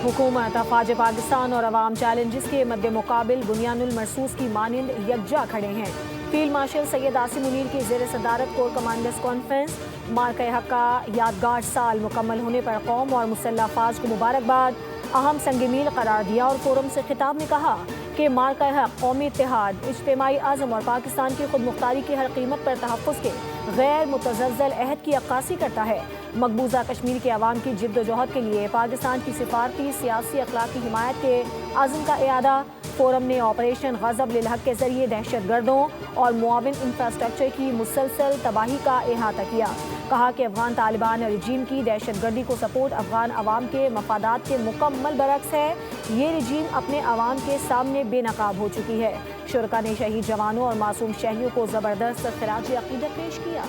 हुकूमत अफवाज पाकिस्तान और अवाम चैलेंजेस के मद्दे मुकाबिल बुनियानुल मरसूस की मानिंद यकजा खड़े हैं। फील्ड मार्शल सैयद आसिम मुनीर की ज़ेर सदारत कोर कमांडर्स कॉन्फ्रेंस। मार्के हक का यादगार साल मुकम्मल होने पर कौम और मुसल्लह अफवाज को मुबारकबाद, अहम संग-मील करार दिया और फोरम से खिताब में कहा कि मार्का हक कौमी इत्तेहाद, इज्तिमाई आज़म और पाकिस्तान की खुद मुख्तारी की हर कीमत पर तहफ़्फ़ुज़ के गैर मुतज़लज़ल अहद की अक्कासी करता है। मकबूजा कश्मीर के अवाम की जिद्दोजहद के लिए पाकिस्तान की सिफारती, सियासी, अखलाकी हिमायत के अज़्म का इआदा। फोरम ने ऑपरेशन गज़ब लिल हक के जरिए दहशत गर्दों और मुआविन इंफ्रास्ट्रक्चर की मुसलसल तबाही का अहाता किया। कहा कि अफगान तालिबान रजीम की दहशत गर्दी को सपोर्ट अफगान अवाम के मफादात के मुकम्मल बरक्स है। ये रजीम अपने अवाम के सामने बेनकाब हो चुकी है। शुरका ने शहीद जवानों और मासूम शहरियों को ज़बरदस्त खिराज अक़ीदत पेश किया।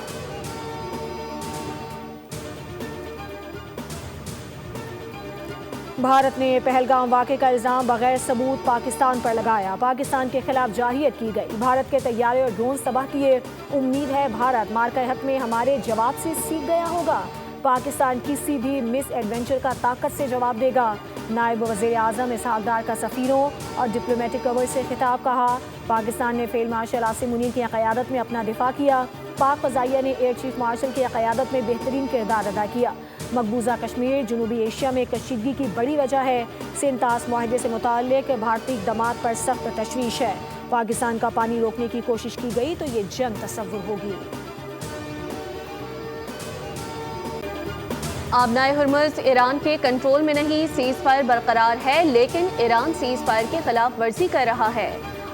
भारत ने पहलगाम वाक़े का इल्ज़ाम बगैर सबूत पाकिस्तान पर लगाया। पाकिस्तान के खिलाफ जाहियत की गई। भारत के तैयारे और ड्रोन तबाह किए। उम्मीद है भारत मार्का हक में हमारे जवाब से सीख गया होगा। पाकिस्तान किसी भी मिस एडवेंचर का ताकत से जवाब देगा। नायब वज़ीर आज़म इसहाक़ डार का सफ़ीरों और डिप्लोमेटिक कवर से खिताब। कहा पाकिस्तान ने फील्ड मार्शल आसिम मुनीर की क़यादत में अपना दिफा किया। पाक फ़ज़ाइया ने एयर चीफ मार्शल की क़यादत में बेहतरीन किरदार अदा किया। मकबूजा कश्मीर जनूबी एशिया में कशीदगी की बड़ी वजह है। सिंतास मुआहदे से मुताल्लिक़ भारतीय इक़दामात पर सख्त तशवीश है। पाकिस्तान का पानी रोकने की कोशिश की गई तो ये जंग तसव्वुर होगी। आबनाए हुर्मुज़ ईरान के कंट्रोल में नहीं, सीज़ फायर बरकरार है, लेकिन ईरान सीज़ फायर की खिलाफ वर्जी कर रहा है।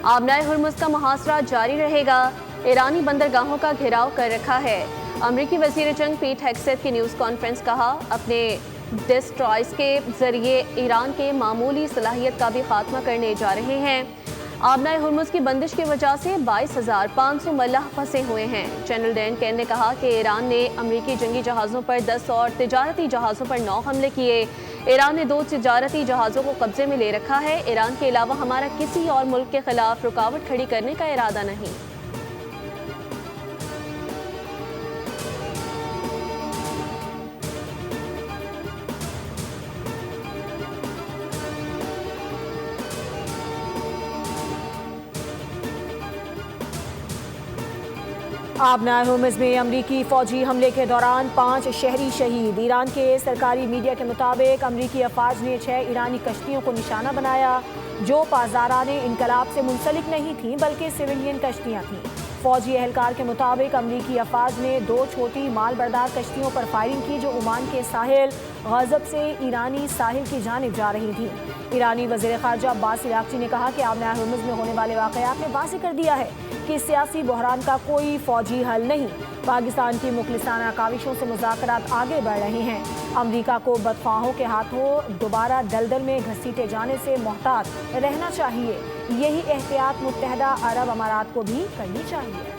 आबनाए हुर्मुज़ का मुहासरा जारी रहेगा। ईरानी बंदरगाहों का घेराव कर रखा है। अमरीकी वज़ीर जंग पीट हेग्सेथ की न्यूज़ कॉन्फ्रेंस। कहा अपने डिस्ट्रॉयर्स के जरिए ईरान के मामूली सलाहियत का भी खात्मा करने जा रहे हैं। आबनाए हुर्मुज़ की बंदिश की वजह से 22,500 मल्लाह फंसे हुए हैं। जनरल डैन केन ने कहा कि ईरान ने अमरीकी जंगी जहाज़ों पर 10 और तिजारती जहाज़ों पर 9 हमले किए। ईरान ने 2 तिजारती जहाज़ों को कब्जे में ले रखा है। ईरान के अलावा हमारा किसी और मुल्क के खिलाफ रुकावट खड़ी करने का इरादा नहीं। आबनाए हुर्मुज़ में अमरीकी फ़ौजी हमले के दौरान 5 शहरी शहीद। ईरान के सरकारी मीडिया के मुताबिक अमरीकी अफवाज ने 6 ईरानी कश्तियों को निशाना बनाया जो पाज़दाराने इनकलाब से मुंसलिक नहीं थीं बल्कि सिविलियन कश्तियाँ थीं। फ़ौजी एहलकार के मुताबिक अमरीकी अफवाज ने 2 छोटी माल बरदार कश्तियों पर फायरिंग की जो ओमान के साहिल गज़ब से ईरानी साहिल की जानिब जा रही थीं। ईरानी वज़ीर ख़ारजा अब्बास इराक़ची ने कहा कि आबनाए हुर्मुज़ में होने वाले वाक़यात ने वाज़ेह कर दिया है कि सियासी बहरान का कोई फ़ौजी हल नहीं। पाकिस्तान की मुखलिसाना काविशों से मुज़ाकरात आगे बढ़ रहे हैं। अमरीका को बदख्वाहों के हाथों दोबारा दलदल में घसीटे जाने से मोहतात रहना चाहिए। यही एहतियात मुत्तहदा अरब अमारात को भी करनी चाहिए।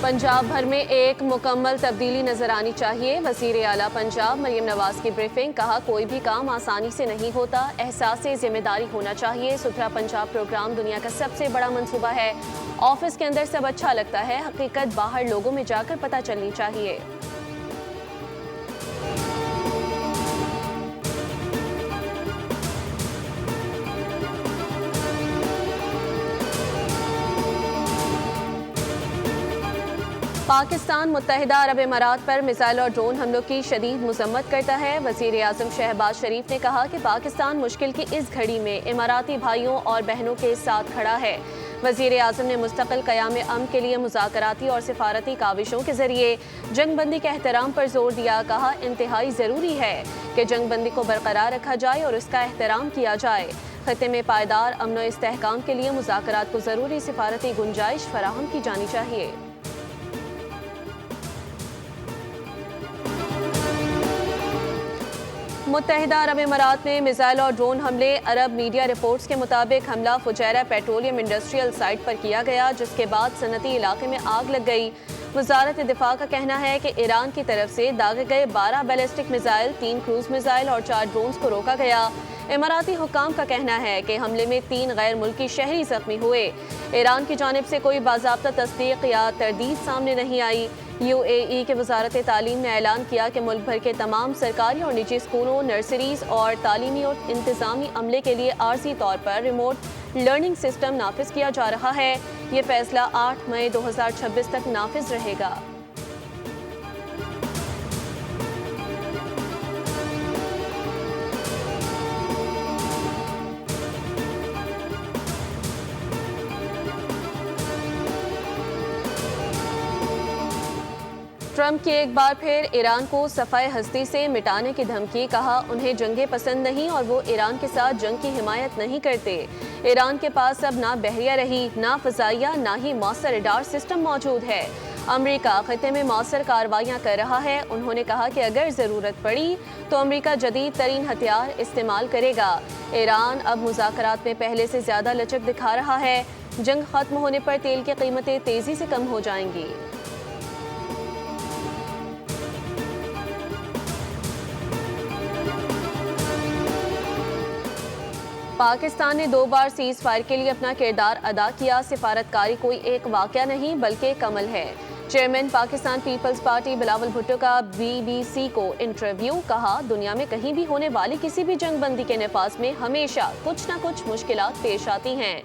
पंजाब भर में एक मुकम्मल तब्दीली नजर आनी चाहिए। वज़ीर आला पंजाब मरियम नवाज की ब्रीफिंग। कहा कोई भी काम आसानी से नहीं होता, एहसास जिम्मेदारी होना चाहिए। सुथरा पंजाब प्रोग्राम दुनिया का सबसे बड़ा मंसूबा है। ऑफिस के अंदर सब अच्छा लगता है, हकीकत बाहर लोगों में जाकर पता चलनी चाहिए। पाकिस्तान मुत्तहिदा अरब इमारात पर मिसाइल और ड्रोन हमलों की शदीद मज़म्मत करता है। वज़ीर आज़म शहबाज शरीफ ने कहा कि पाकिस्तान मुश्किल की इस घड़ी में इमाराती भाइयों और बहनों के साथ खड़ा है। वज़ीर आज़म ने मुस्तक़िल क़याम अमन के लिए मुज़ाकराती और सिफारती काविशों के ज़रिए जंग बंदी के एहतराम पर जोर दिया। कहा इंतहाई ज़रूरी है कि जंग बंदी को बरकरार रखा जाए और उसका एहतराम किया जाए। खत्ते में पायदार अमन और इस्तेहकाम के लिए मुज़ाकरात को ज़रूरी सिफारती गुंजाइश फराहम की जानी चाहिए। متحدہ عرب امارات میں میزائل اور ڈرون حملے۔ عرب میڈیا رپورٹس کے مطابق حملہ فجیرہ پیٹرولیم انڈسٹریل سائٹ پر کیا گیا، جس کے بعد صنعتی علاقے میں آگ لگ گئی۔ وزارت دفاع کا کہنا ہے کہ ایران کی طرف سے داغے گئے 12 بیلسٹک میزائل، 3 کروز میزائل اور 4 ڈرونز کو روکا گیا۔ اماراتی حکام کا کہنا ہے کہ حملے میں 3 غیر ملکی شہری زخمی ہوئے۔ ایران کی جانب سے کوئی باضابطہ تصدیق یا تردید سامنے نہیں آئی۔ UAE کے وزارت تعلیم نے اعلان کیا کہ ملک بھر کے تمام سرکاری اور نجی اسکولوں، نرسریز اور تعلیمی اور انتظامی عملے کے لیے عارضی طور پر ریموٹ لرننگ سسٹم نافذ کیا جا رہا ہے۔ یہ فیصلہ 8 مئی 2026 تک نافذ رہے گا۔ ٹرمپ کی ایک بار پھر ایران کو صفحہ ہستی سے مٹانے کی دھمکی، کہا انہیں جنگیں پسند نہیں اور وہ ایران کے ساتھ جنگ کی حمایت نہیں کرتے۔ ایران کے پاس اب نہ بحریہ رہی، نہ فضائیہ، نہ ہی مؤثر ریڈار سسٹم موجود ہے۔ امریکہ خطے میں مؤثر کارروائیاں کر رہا ہے۔ انہوں نے کہا کہ اگر ضرورت پڑی تو امریکہ جدید ترین ہتھیار استعمال کرے گا۔ ایران اب مذاکرات میں پہلے سے زیادہ لچک دکھا رہا ہے۔ جنگ ختم ہونے پر تیل کی قیمتیں تیزی سے کم ہو جائیں گی۔ پاکستان نے 2 بار سیز فائر کے لیے اپنا کردار ادا کیا۔ سفارتکاری کوئی ایک واقعہ نہیں بلکہ ایک عمل ہے۔ چیئرمین پاکستان پیپلز پارٹی بلاول بھٹو کا BBC کو انٹرویو، کہا دنیا میں کہیں بھی ہونے والی کسی بھی جنگ بندی کے نفاذ میں ہمیشہ کچھ نہ کچھ مشکلات پیش آتی ہیں۔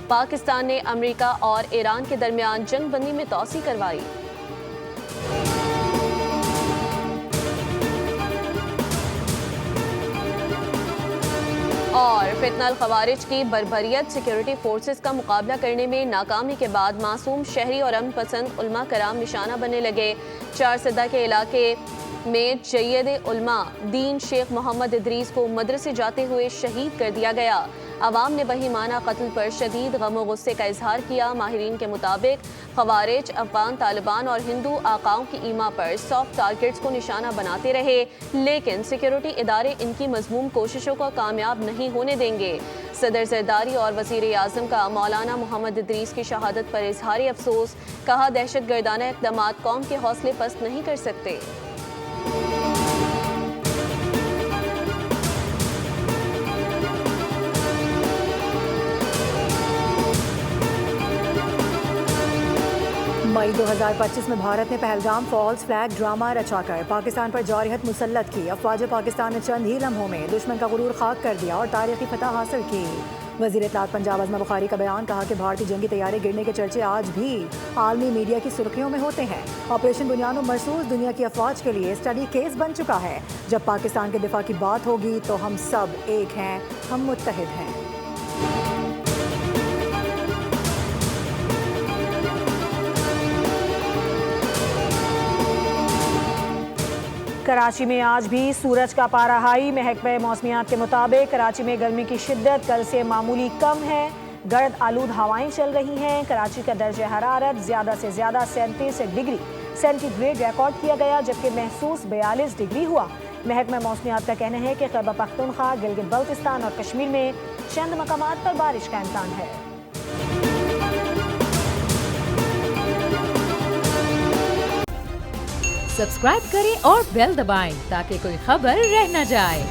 پاکستان نے امریکہ اور ایران کے درمیان جنگ بندی میں توسیع کروائی۔ اور فتنہ الخوارج کی بربریت، سیکیورٹی فورسز کا مقابلہ کرنے میں ناکامی کے بعد معصوم شہری اور امن پسند علماء کرام نشانہ بننے لگے۔ 4 سدہ کے علاقے میں جید علماء دین شیخ محمد ادریس کو مدرسے جاتے ہوئے شہید کر دیا گیا۔ عوام نے بہیمانہ قتل پر شدید غم و غصے کا اظہار کیا۔ ماہرین کے مطابق خوارج افغان طالبان اور ہندو آقاؤں کی ایما پر سافٹ ٹارگٹس کو نشانہ بناتے رہے، لیکن سیکیورٹی ادارے ان کی مذموم کوششوں کو کامیاب نہیں ہونے دیں گے۔ صدر زرداری اور وزیر اعظم کا مولانا محمد ادریس کی شہادت پر اظہار افسوس، کہا دہشت گردانہ اقدامات قوم کے حوصلے پست نہیں کر سکتے۔ مئی 2025 میں بھارت نے پہلگام فالز فلیگ ڈرامہ رچا کر پاکستان پر جارحیت مسلط کی۔ افواج پاکستان نے چند ہی لمحوں میں دشمن کا غرور خاک کر دیا اور تاریخی فتح حاصل کی۔ وزیر اطلاعات پنجاب عظمہ بخاری کا بیان، کہا کہ بھارتی جنگی طیارے گرنے کے چرچے آج بھی عالمی میڈیا کی سرخیوں میں ہوتے ہیں۔ آپریشن بنیان مرصوص دنیا کی افواج کے لیے اسٹڈی کیس بن چکا ہے۔ جب پاکستان کے دفاع کی بات ہوگی تو ہم سب ایک ہیں، ہم متحد ہیں۔ کراچی میں آج بھی سورج کا پارہ ہائی۔ محکمہ موسمیات کے مطابق کراچی میں گرمی کی شدت کل سے معمولی کم ہے۔ گرد آلود ہوائیں چل رہی ہیں۔ کراچی کا درجہ حرارت زیادہ سے زیادہ 37 ڈگری سینٹی گریڈ ریکارڈ کیا گیا، جبکہ محسوس 42 ڈگری ہوا۔ محکمہ موسمیات کا کہنا ہے کہ خیبر پختونخوا، گلگت بلتستان اور کشمیر میں چند مقامات پر بارش کا امکان ہے۔ سبسکرائب کریں اور بیل دبائیں تاکہ کوئی خبر رہ نہ جائے۔